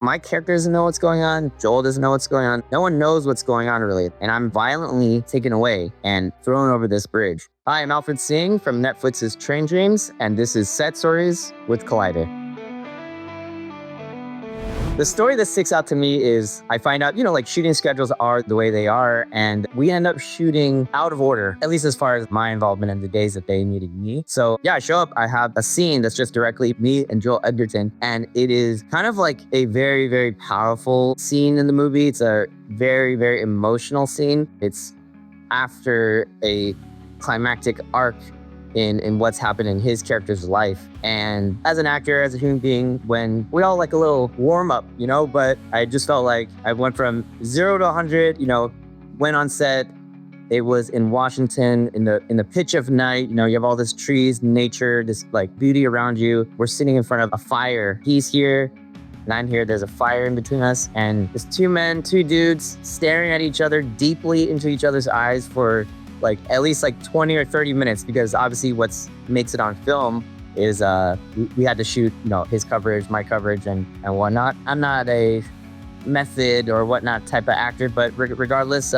My character doesn't know what's going on. Joel doesn't know what's going on. No one knows what's going on really. And I'm violently taken away and thrown over this bridge. Hi, I'm Alfred Hsing from Netflix's Train Dreams, and this is Set Stories with Collider. The story that sticks out to me is I find out, like shooting schedules are the way they are, and we end up shooting out of order, at least as far as my involvement in the days that they needed me. So yeah, I show up, I have a scene that's just directly me and Joel Edgerton, and it is kind of like a very, very powerful scene in the movie. It's a very, very emotional scene. It's after a climactic arc in what's happened in his character's life. And as an actor, as a human being, when we all like a little warm up, but I just felt like I went from 0 to 100, went on set. It was in Washington in the pitch of night. You have all this trees, nature, this like beauty around you. We're sitting in front of a fire. He's here and I'm here. There's a fire in between us. And there's two dudes staring at each other deeply into each other's eyes for at least 20 or 30 minutes, because obviously what makes it on film is we had to shoot, his coverage, my coverage and whatnot. I'm not a method or whatnot type of actor, but regardless,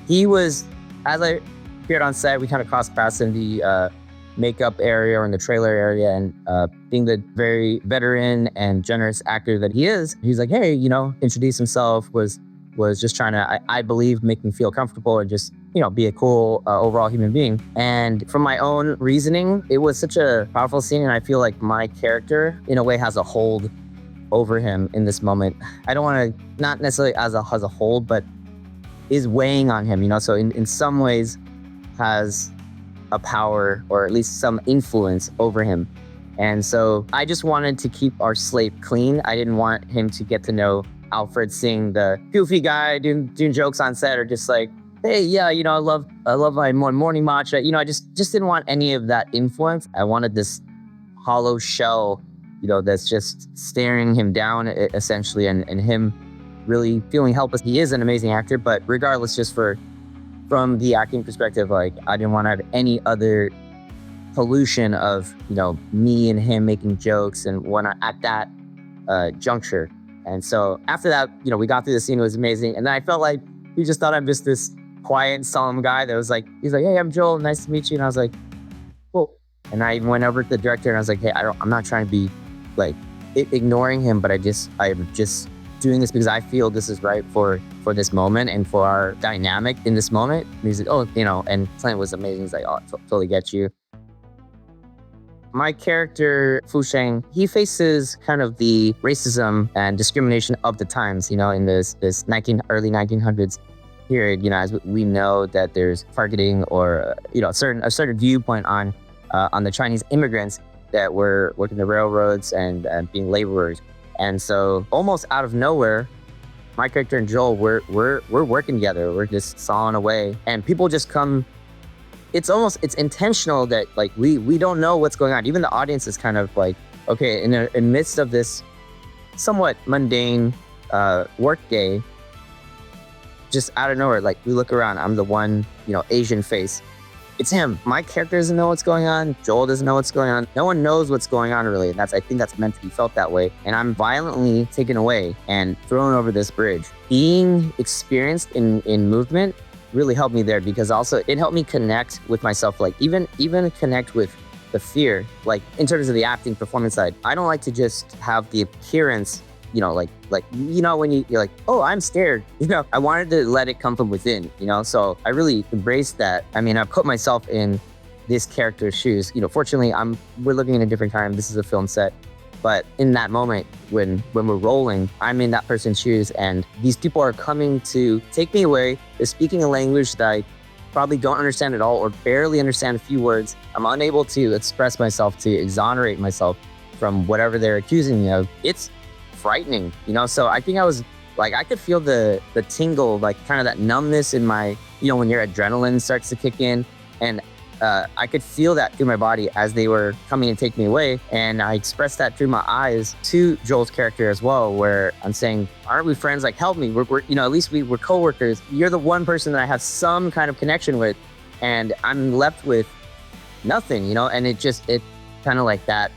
he was, as I appeared on set, we kind of crossed paths in the makeup area or in the trailer area, and being the very veteran and generous actor that he is, he's like, hey, introduce himself, was just trying to, I believe, make me feel comfortable and just, be a cool overall human being. And from my own reasoning, it was such a powerful scene. And I feel like my character, in a way, has a hold over him in this moment. I don't want to, not necessarily as a hold, but is weighing on him, so in some ways has a power or at least some influence over him. And so I just wanted to keep our slate clean. I didn't want him to get to know Alfred Hsing, the goofy guy doing jokes on set, or just like, hey, yeah, I love my morning matcha. I just didn't want any of that influence. I wanted this hollow shell, that's just staring him down essentially, and him really feeling helpless. He is an amazing actor, but regardless, just from the acting perspective, I didn't want to have any other pollution of, me and him making jokes and whatnot at that juncture. And so after that, we got through the scene. It was amazing. And then I felt like he just thought I'm just this quiet, solemn guy that was he's like, hey, I'm Joel. Nice to meet you. And I was like, cool. And I even went over to the director and I was like, hey, I'm not trying to be ignoring him, but I'm just doing this because I feel this is right for this moment and for our dynamic in this moment. And he's like, oh, and something was amazing. He's like, oh, I totally get you. My character, Hsing, he faces kind of the racism and discrimination of the times, in this early 1900s period, as we know that there's targeting or, a certain viewpoint on the Chinese immigrants that were working the railroads and being laborers. And so almost out of nowhere, my character and Joel, we're working together. We're just sawing away, and people just come. It's intentional that we don't know what's going on. Even the audience is kind of okay, in the midst of this somewhat mundane work day, just out of nowhere, we look around, I'm the one, Asian face. It's him. My character doesn't know what's going on. Joel doesn't know what's going on. No one knows what's going on really. And I think that's meant to be felt that way. And I'm violently taken away and thrown over this bridge. Being experienced in movement really helped me there, because also it helped me connect with myself, even connect with the fear, in terms of the acting performance side. I don't like to just have the appearance, when you're like, oh, I'm scared, I wanted to let it come from within, so I really embraced that. I mean, I put myself in this character's shoes. Fortunately, we're living in a different time. This is a film set. But in that moment, when we're rolling, I'm in that person's shoes, and these people are coming to take me away. They're speaking a language that I probably don't understand at all, or barely understand a few words. I'm unable to express myself, to exonerate myself from whatever they're accusing me of. It's frightening, So I think I was I could feel the tingle, kind of that numbness in my, when your adrenaline starts to kick in, and I could feel that through my body as they were coming to take me away. And I expressed that through my eyes to Joel's character as well, where I'm saying, aren't we friends? Help me. We're at least we're coworkers. You're the one person that I have some kind of connection with, and I'm left with nothing, and it kind of that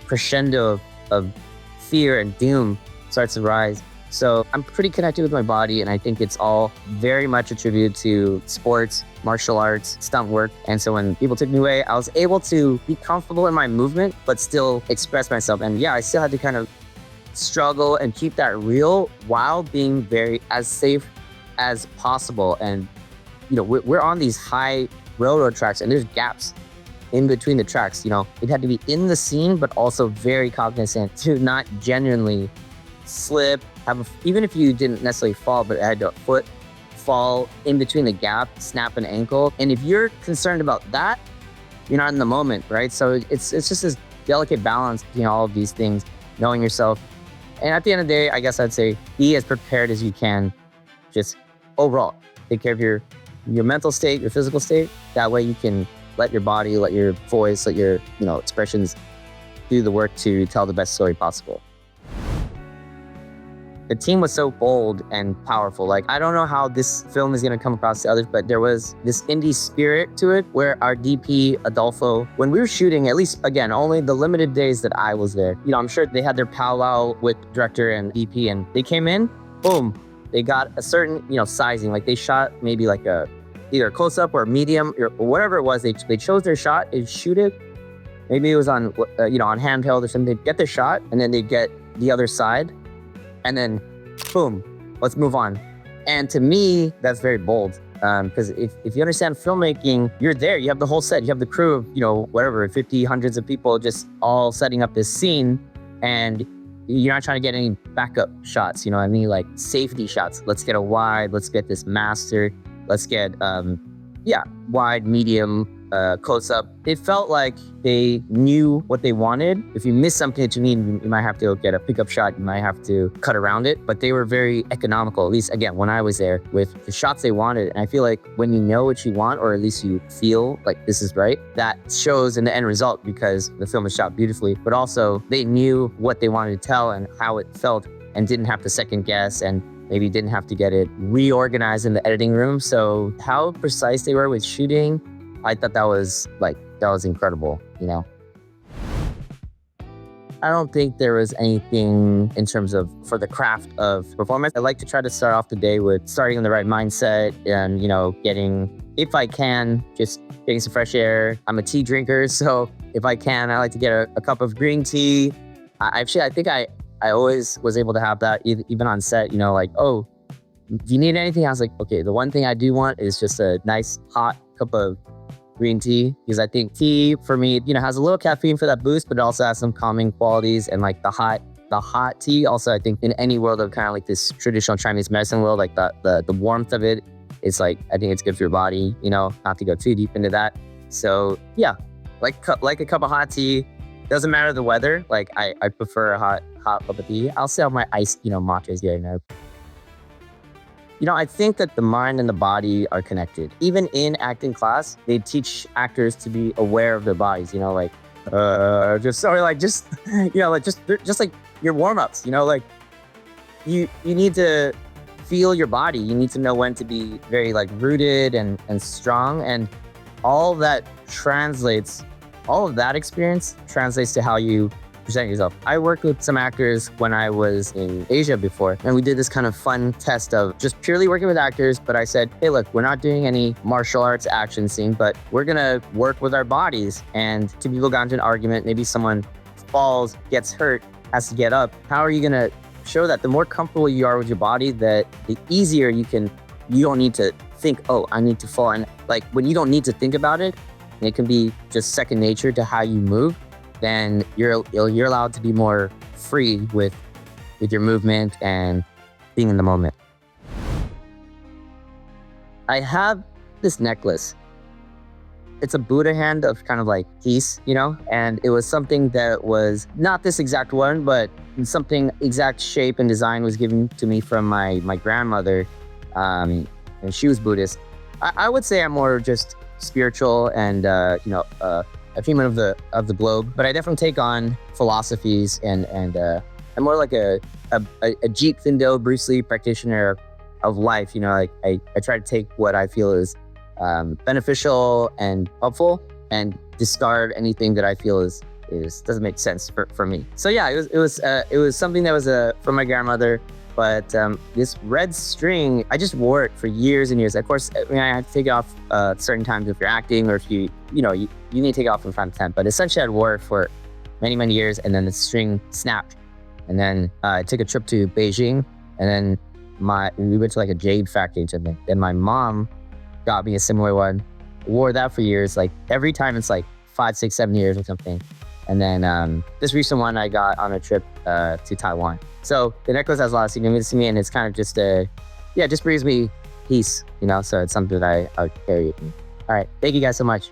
crescendo of fear and doom starts to rise. So I'm pretty connected with my body, and I think it's all very much attributed to sports, martial arts, stunt work. And so when people took me away, I was able to be comfortable in my movement, but still express myself. And yeah, I still had to kind of struggle and keep that real while being very as safe as possible. And we're on these high railroad tracks, and there's gaps in between the tracks. It had to be in the scene, but also very cognizant to not genuinely slip, even if you didn't necessarily fall, but I had a foot fall in between the gap, snap an ankle. And if you're concerned about that, you're not in the moment, right? So it's just this delicate balance between all of these things, knowing yourself. And at the end of the day, I guess I'd say be as prepared as you can. Just overall, take care of your mental state, your physical state. That way you can let your body, let your voice, let your expressions do the work to tell the best story possible. The team was so bold and powerful. Like, I don't know how this film is going to come across to others, but there was this indie spirit to it where our DP, Adolfo, when we were shooting, at least, again, only the limited days that I was there, I'm sure they had their powwow with director and DP, and they came in, boom, they got a certain, sizing. Like, they shot maybe like either a close-up or a medium or whatever it was. They chose their shot and shoot it. Maybe it was on, on handheld or something. They'd get their shot, and then they'd get the other side. And then, boom, let's move on. And to me, that's very bold. Because if you understand filmmaking, you're there. You have the whole set. You have the crew of, whatever, 50, hundreds of people just all setting up this scene. And you're not trying to get any backup shots, you know what I mean? Like safety shots. Let's get a wide. Let's get this master. Let's get, wide, medium, close up. It felt like they knew what they wanted. If you miss something that you need, you might have to get a pickup shot. You might have to cut around it. But they were very economical, at least, again, when I was there, with the shots they wanted. And I feel like when you know what you want, or at least you feel like this is right, that shows in the end result because the film is shot beautifully. But also, they knew what they wanted to tell and how it felt and didn't have to second guess and maybe didn't have to get it reorganized in the editing room. So how precise they were with shooting, I thought that was incredible, I don't think there was anything in terms of for the craft of performance. I like to try to start off the day with starting in the right mindset and, getting, if I can, just getting some fresh air. I'm a tea drinker, so if I can, I like to get a cup of green tea. I think I always was able to have that even on set, like, oh, if you need anything, I was like, okay, the one thing I do want is just a nice hot cup of green tea, because I think tea for me, has a little caffeine for that boost, but it also has some calming qualities. And like the hot tea also, I think in any world of kind of like this traditional Chinese medicine world, like the warmth of it, it's like, I think it's good for your body, not to go too deep into that. So yeah, like a cup of hot tea. Doesn't matter the weather. Like I prefer a hot cup of tea. I'll sell my iced, matchas here and there. I think that the mind and the body are connected. Even in acting class, they teach actors to be aware of their bodies, just like your warm-ups, like you need to feel your body. You need to know when to be very like rooted and strong, and all of that experience translates to how you present yourself. I worked with some actors when I was in Asia before, and we did this kind of fun test of just purely working with actors. But I said, hey, look, we're not doing any martial arts action scene, but we're gonna work with our bodies. And two people got into an argument, maybe someone falls, gets hurt, has to get up. How are you gonna show that? The more comfortable you are with your body, the easier you don't need to think, oh, I need to fall. And like when you don't need to think about it, and it can be just second nature to how you move, then you're allowed to be more free with your movement and being in the moment. I have this necklace. It's a Buddha hand of kind of like peace, and it was something that was not this exact one, but something exact shape and design was given to me from my grandmother, and she was Buddhist. I would say I'm more just spiritual and a human of the globe, but I definitely take on philosophies and I'm more like a Jeet Kune Do, Bruce Lee practitioner of life. I try to take what I feel is beneficial and helpful, and discard anything that I feel is doesn't make sense for me. So yeah, it was something that was from my grandmother. But this red string, I just wore it for years and years. Of course, I mean, I had to take it off certain times if you're acting, or if you need to take it off from time to time. But essentially, I wore it for many, many years, and then the string snapped. And then I took a trip to Beijing, and then we went to like a jade factory. Then my mom got me a similar one. Wore that for years. Like every time, it's like 5, 6, 7 years or something. And then this recent one I got on a trip to Taiwan. So the necklace has a lot of significance to me, and it's kind of just just brings me peace, So it's something that I would carry with me. All right. Thank you guys so much.